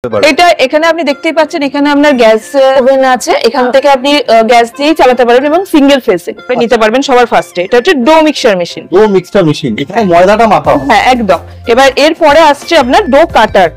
এটা এখানে আপনি দেখতেই পাচ্ছেন, এখানে আপনার গ্যাস ওভেন আছে, এখান থেকে আপনি গ্যাস দিয়েই চালাতে পারবেন এবং সিঙ্গেল ফেসে নিতে পারবেন সবার ফার্স্টে। এটা হচ্ছে dough mixture machine. Dough mixture machine, এখানে ময়দাটা মাখা হয়। হ্যাঁ একদম। এবার এরপরে আসছে আপনার ডো কাটার।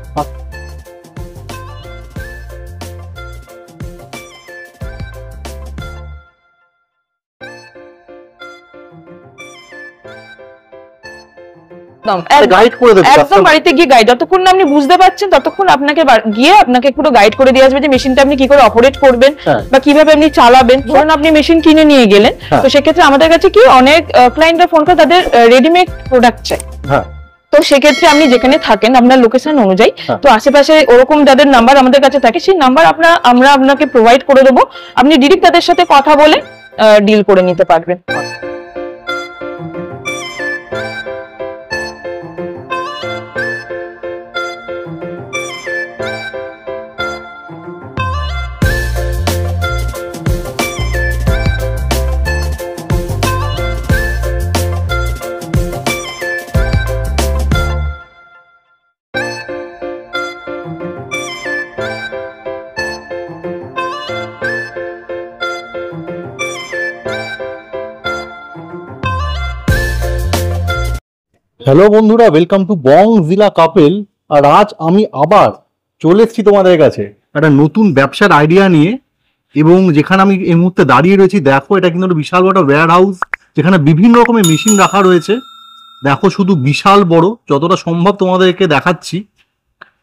একদম বাড়িতে গিয়ে গাইড, যতক্ষণ না আপনি বুঝতে পারছেন ততক্ষণ আপনাকে গিয়ে আপনাকে পুরো গাইড করে দিয়ে আসবে যে মেশিনটা আপনি কি করে অপারেট করবেন বা কিভাবে আপনি চালাবেন। ধরুন আপনি মেশিন কিনে নিয়ে গেলেন, তো সেক্ষেত্রে আমাদের কাছে কি অনেক ক্লায়েন্টরা ফোন করে তাদের রেডিমেড প্রোডাক্ট চাই। তো সেক্ষেত্রে আপনি যেখানে থাকেন আপনার লোকেশন অনুযায়ী, তো আশেপাশে ওরকম যাদের নাম্বার আমাদের কাছে থাকে সেই নাম্বার আমরা আপনাকে প্রোভাইড করে দেবো, আপনি ডিরেক্ট তাদের সাথে কথা বলে ডিল করে নিতে পারবেন। হ্যালো বন্ধুরা, ওয়েলকাম টু বংজিলা কাপেল। আর আজ আমি আবার চলে এসেছি তোমাদের কাছে একটা নতুন ব্যবসার আইডিয়া নিয়ে, এবং যেখানে আমি এই মুহূর্তে দাঁড়িয়ে রয়েছি দেখো, এটা কিন্তু একটা বিশাল বড় ওয়্যার হাউস যেখানে বিভিন্ন রকমের মেশিন রাখা রয়েছে। দেখো শুধু বিশাল বড়, যতটা সম্ভব তোমাদেরকে দেখাচ্ছি।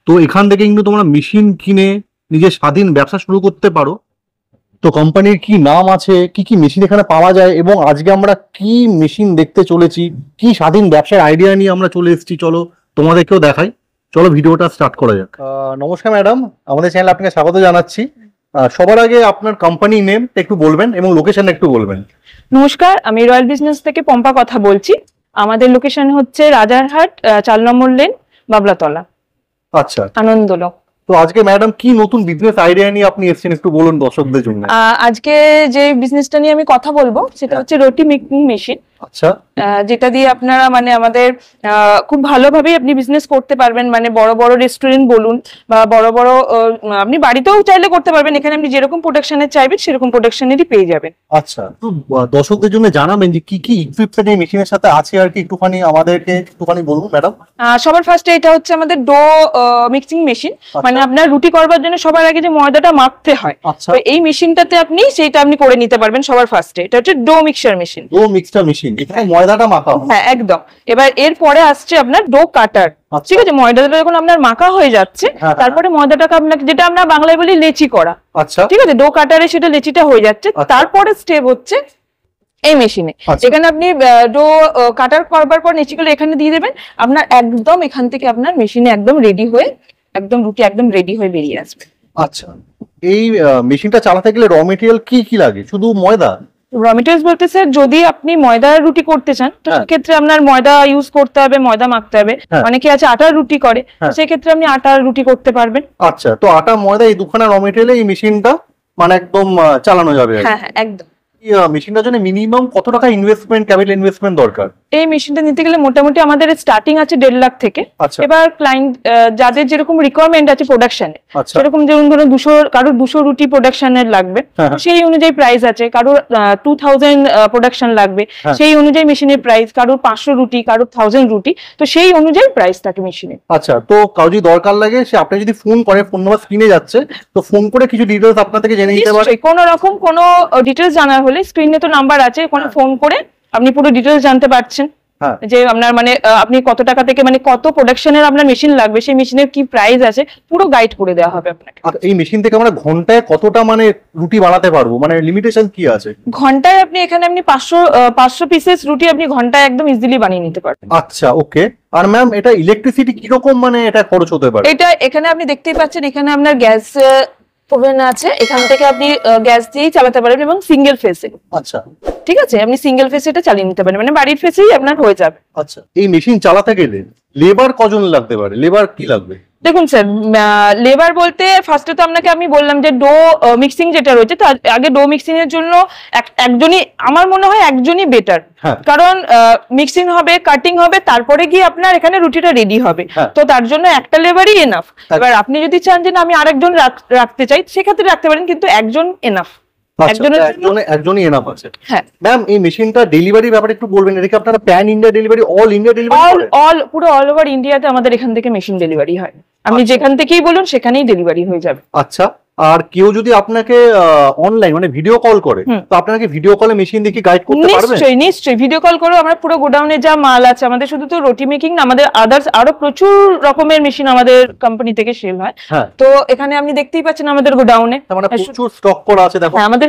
তো এখান থেকে কিন্তু তোমরা মেশিন কিনে নিজের স্বাধীন ব্যবসা শুরু করতে পারো। তো কোম্পানির কি নাম আছে, কি কি মেশিন এখানে পাওয়া যায়, এবং আজকে আমরা কি মেশিন দেখতে চলেছি, কি স্বাধীন ব্যবসার আইডিয়া নিয়ে আমরা চলে এসেছি, চলো তোমাদেরকেও দেখাই। চলো ভিডিওটা স্টার্ট করা যাক। নমস্কার ম্যাডাম, আমাদের চ্যানেলে আপনাকে স্বাগত জানাচ্ছি। সবার আগে আপনার কোম্পানি নেম একটু বলবেন এবং লোকেশন একটু বলবেন। নমস্কার, আমি রয়্যাল বিজনেস থেকে পম্পা কথা বলছি। আমাদের লোকেশন হচ্ছে রাজারহাট 4 নম্বর লেন, বাবলাতলা। আচ্ছা, আনন্দলোক। তো আজকে ম্যাডাম কি নতুন বিজনেস আইডিয়া নিয়ে আপনি এসেছেন একটু বলুন দর্শকদের জন্য। আজকে যে বিজনেসটা নিয়ে আমি কথা বলবো সেটা হচ্ছে রুটি মেকিং মেশিন। আচ্ছা, যেটা দিয়ে আপনারা মানে আমাদের খুব ভালোভাবেই আপনি বিজনেস করতে পারবেন। মানে বড় বড় রেস্টুরেন্ট বলুন বা বড় বড় আপনি বাড়িতেও চাইলে করতে পারবেন। এখানে আপনি যেরকম প্রোডাকশনের চাইবেন সেরকম প্রোডাকশনেরই পেয়ে যাবেন। আচ্ছা, তো দর্শকদের জন্য জানাবেন যে কি কি ইকুইপমেন্ট এই মেশিনের সাথে আছে আর কি একটুখানি আমাদেরকে একটুখানি বলুন ম্যাডাম। সবার ফার্স্টে এটা হচ্ছে আমাদের ডো মিক্সিং মেশিন। মানে আপনার রুটি করবার জন্য সবার আগে যে ময়দাটা মাখতে হয়, তো এই মেশিনটাতে আপনি সেইটা আপনি করে নিতে পারবেন সবার ফার্স্টে। এটা হচ্ছে dough mixture machine. Dough mixture machine, এখানে ময়দাটা মাখা হয়। হ্যাঁ একদম। এবার এরপরে আসছে আপনার ডো কাটার। ঠিক আছে, ময়দাটা যখন আপনার মাখা হয়ে যাচ্ছে তারপরে ময়দাটাকে আপনাকে, যেটা আমরা বাংলায় বলি লেচি করা। আচ্ছা, ঠিক আছে, ডো কাটারে সেটা লেচিটা হয়ে যাচ্ছে। তারপরে স্টেপ হচ্ছে এই মেশিনে, এখানে আপনি ডো কাটার করবার পর নিচেগুলো এখানে দিয়ে দেবেন। আপনার একদম এখান থেকে আপনার মেশিনে একদম রেডি হয়ে, একদম রুটি একদম রেডি হয়ে বেরিয়ে আসবে। আচ্ছা, এই মেশিনটা চালাতে গেলে র মেটেরিয়াল কি কি লাগে? শুধু ময়দা? র মেটেরিয়ালস বলতে স্যার, যদি আপনি ময়দার রুটি করতে চান তো সেক্ষেত্রে আপনার ময়দা ইউজ করতে হবে, ময়দা মাখতে হবে। অনেকে আছে আটার রুটি করে, সেক্ষেত্রে আপনি আটার রুটি করতে পারবেন। আচ্ছা, তো আটা ময়দা এই দুখানা র মেটেরিয়ালে এই মেশিনটা মানে একদম চালানো যাবে? হ্যাঁ হ্যাঁ একদম। মেশিনটার জন্য মিনিমাম কত টাকা ইনভেস্টমেন্ট, ক্যাপিটাল ইনভেস্টমেন্ট দরকার? এই মেশিনটা নিতে গেলে মোটামুটি আমাদের স্টার্টিং আছে 1.5 লাখ থেকে। এবার ক্লায়েন্ট যাদের যেরকম রিকোয়ারমেন্ট আছে প্রোডাকশনে, সেরকম যেমন ধরুন 200, কারোর 200 রুটি প্রোডাকশনের লাগবে, সেই অনুযায়ী প্রাইস আছে। কারোর 2000 প্রোডাকশন লাগবে, সেই অনুযায়ী মেশিনের প্রাইস। কারোর 500 রুটি, কারোর 1000 রুটি, তো সেই অনুযায়ী প্রাইস থাকে মেশিনে। আচ্ছা, তো কারো যদি দরকার লাগে সে আপনি যদি ফোন করে, ফোন নাম্বার স্ক্রিনে যাচ্ছে, তো ফোন করে কিছু ডিটেইলস আপনার থেকে জেনে নিতে পারে। কোনো রকম কোনো ডিটেইলস জানার হলে স্ক্রিনে তো নাম্বার আছে, ওখানে ফোন করে আপনি পুরো ডিটেইলস জানতে পারছেন যে আপনার মানে আপনি কত টাকা থেকে মানে কত প্রোডাকশনের আপনার মেশিন লাগবে, সেই মেশিনের কি প্রাইস আছে, পুরো গাইড করে দেওয়া হবে আপনাকে। আর এই মেশিন থেকে আমরা ঘন্টায় কতটা মানে রুটি বানাতে পারবো, মানে লিমিটেশন কি আছে? ঘন্টায় আপনি এখানে আপনি 500 পিসেস রুটি আপনি ঘন্টায় একদম ইজিলি বানিয়ে নিতে পারবেন। আচ্ছা, ওকে। আর ম্যাম এটা ইলেকট্রিসিটি কি রকম মানে এটা খরচ হতে পারে? এটা এখানে আপনি দেখতেই পাচ্ছেন, এখানে আপনার গ্যাস ওভেন আছে, এখান থেকে আপনি গ্যাস দিয়েই চালাতে পারবেন এবং সিঙ্গেল ফেসে। আচ্ছা, ঠিক আছে, আপনি সিঙ্গেল ফেসে এটা চালিয়ে নিতে পারেন, মানে বাড়ির ফেসেই আপনার হয়ে যাবে। আচ্ছা, এই মেশিন চালাতে গেলে লেবার কজন লাগতে পারে, লেবার কি লাগবে? দেখুন স্যার, লেবার বলতে ফার্স্টে তো আপনাকে আমি বললাম যে ডো মিক্সিং যেটা রয়েছে, তো আগে ডো মিক্সিং এর জন্য একজনই, আমার মনে হয় একজনই বেটার, কারণ মিক্সিং হবে, কাটিং হবে, তারপরে গিয়ে আপনার এখানে রুটিটা রেডি হবে। তো তার জন্য একটা লেবারই এনাফ। এবার আপনি যদি চান যে না আমি আরেকজন রাখতে চাই, সেক্ষেত্রে রাখতে পারেন, কিন্তু একজন এনাফ। একজনই এনাফ আছে। হ্যাঁ ম্যাম, এই মেশিনটা ডেলিভারির ব্যাপারে একটু বলবেন। এটা কি আপনারা pan India delivery, all India delivery? পুরো অল ওভার ইন্ডিয়াতে আমাদের এখান থেকে মেশিন ডেলিভারি হয়। আপনি যেখান থেকেই বলুন সেখানেই ডেলিভারি হয়ে যাবে। আচ্ছা, আর কেউ যদি আপনাকে অনলাইন মানে ভিডিও কল করে, তো আপনাকে ভিডিও কলে মেশিন দেখে গাইড করতে পারবে? নিশ্চয়ই নিশ্চয়ই, ভিডিও কল করে আমরা পুরো গোডাউনে যা মাল আছে আমাদের, শুধু তো রুটি মেকিং না, আমাদের আদার্স আরো প্রচুর রকমের মেশিন আমাদের কোম্পানি থেকে সেল হয়। তো এখানে আপনি দেখতেই পাচ্ছেন আমাদের গোডাউনে প্রচুর স্টক করা আছে। দেখো আমাদের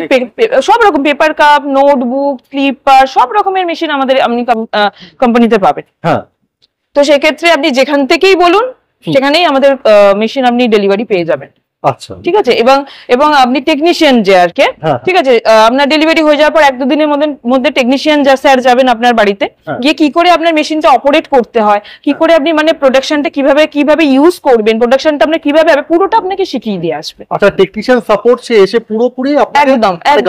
সব রকম পেপার কাপ, নোটবুক, ক্লিপার, সব রকমের মেশিন আমাদের আপনি কোম্পানিতে পাবেন। হ্যাঁ, তো সেক্ষেত্রে আপনি যেখান থেকেই বলুন সেখানেই আমাদের মেশিন আপনি ডেলিভারি পেয়ে যাবেন। আচ্ছা, ঠিক আছে, এবং আপনি টেকনিশিয়ান যে আর কে, ঠিক আছে, আপনার ডেলিভারি হয়ে যাওয়ার পর 1-2 দিনের মধ্যে টেকনিশিয়ান যা স্যার যাবেন আপনার বাড়িতে গিয়ে কি করে আপনার মেশিনটা অপারেট করতে হয়, কি করে আপনি মানে প্রোডাকশনটা কিভাবে ইউজ করবেন, প্রোডাকশনটা আপনি কিভাবে হবে, পুরোটা আপনাকে শিখিয়ে দিয়ে আসবে। আচ্ছা, টেকনিশিয়ান সাপোর্ট সে এসে পুরোপুরি আপনাকে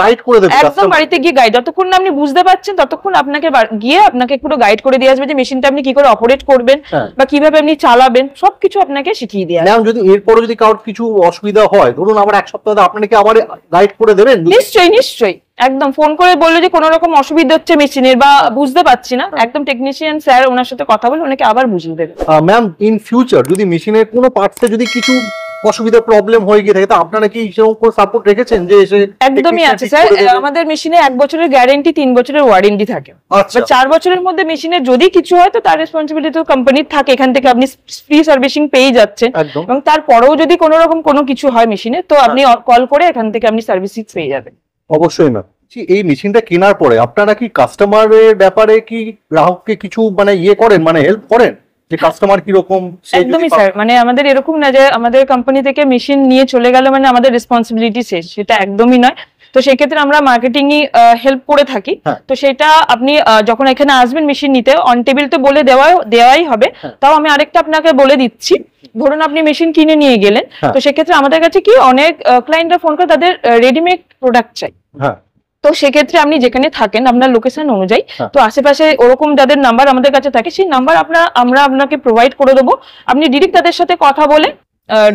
গাইড করে দেবে, একদম বাড়িতে গিয়ে গাইড, যতক্ষণ না আপনি বুঝতে পারছেন ততক্ষণ আপনাকে গিয়ে আপনাকে পুরো গাইড করে দিয়ে আসবে যে মেশিনটা আপনি কি করে অপারেট করবেন বা কিভাবে আপনি চালাবেন, সবকিছু আপনাকে শিখিয়ে দিয়ে আসবে। যদি এরপরে যদি কারোর কিছু অসুবিধা হয়, ধরুন আবার এক সপ্তাহ আপনাকে আবার গাইড করে দেবেন? নিশ্চয়ই নিশ্চয়ই, একদম ফোন করে বললো যে কোনো রকম অসুবিধা হচ্ছে মেশিনের বা বুঝতে পারছি না, একদম টেকনিশিয়ান স্যার ওনার সাথে কথা বলে ওনাকে আবার বুঝিয়ে দেবে। ম্যাম, ইন ফিউচার যদি মেশিনের কোনো পার্টসে যদি কিছু অসুবিধা প্রবলেম হয়ে গিয়ে থাকে, তো আপনারা কি সেরকম কোনো সাপোর্ট রেখেছেন যে এসে? একদমই আছে স্যার, আমাদের মেশিনে 1 বছরের গ্যারান্টি, 3 বছরের ওয়ারেন্টি থাকে। আচ্ছা, 4 বছরের মধ্যে মেশিনের যদি কিছু হয় তো তার রেসপন্সিবিলিটি তো কোম্পানির থাকে, এখান থেকে আপনি ফ্রি সার্ভিসিং পেয়ে যাচ্ছেন, এবং তারপরেও যদি কোনো রকম কোনো কিছু হয় মেশিনে তো আপনি কল করে এখান থেকে আপনি সার্ভিসিং পেয়ে যাবেন। অবশ্যই ম্যাম। এই মেশিনটা কেনার পরে আপনারা কি কাস্টমারের ব্যাপারে কি গ্রাহককে কিছু মানে করেন, মানে হেল্প করেন যে কাস্টমার কি রকম? একদমই স্যার, মানে আমাদের এরকম না যে আমাদের কোম্পানি থেকে মেশিন নিয়ে চলে গেল মানে আমাদের রেসপন্সিবিলিটি শেষ, সেটা একদমই নয়। তো সেই ক্ষেত্রে আমরা মার্কেটিং হেল্প করে থাকি। তো সেটা আপনি যখন এখানে আসবেন মেশিন নিতে, অন টেবিল তো বলে দেওয়াই হবে। তাও আমি আরেকটা আপনাকে বলে দিচ্ছি, ধরুন আপনি মেশিন কিনে নিয়ে গেলেন, তো সেক্ষেত্রে আমাদের কাছে কি অনেক ক্লায়েন্টরা ফোন করে তাদের রেডিমেড প্রোডাক্ট চাই। তো সেক্ষেত্রে আপনি যেখানে থাকেন আপনার লোকেশন অনুযায়ী, তো আশেপাশে ওরকম যাদের নাম্বার আমাদের কাছে থাকে সেই নাম্বার আমরা আপনাকে প্রোভাইড করে দেবো, আপনি ডিরেক্ট তাদের সাথে কথা বলে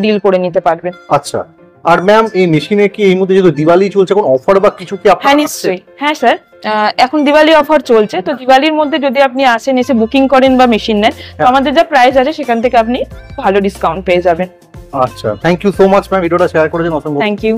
ডিল করে নিতে পারবেন। আচ্ছা, আর ম্যাম এই মেশিনে কি এই মধ্যে যেহেতু দিওয়ালি চলছে কোন অফার বা কিছু কি? হ্যাঁ নিশ্চয়ই, হ্যাঁ স্যার, এখন দিওয়ালি অফার চলছে, তো দিওয়ালির মধ্যে যদি আপনি আসেন, এসে বুকিং করেন বা মেশিন নেন, তো আমাদের যা প্রাইস আছে সেখান থেকে আপনি ভালো ডিসকাউন্ট পেয়ে যাবেন। আচ্ছা, thank you so much ma'am, ভিডিওটা শেয়ার করার জন্য অসংখ্য থ্যাংক ইউ।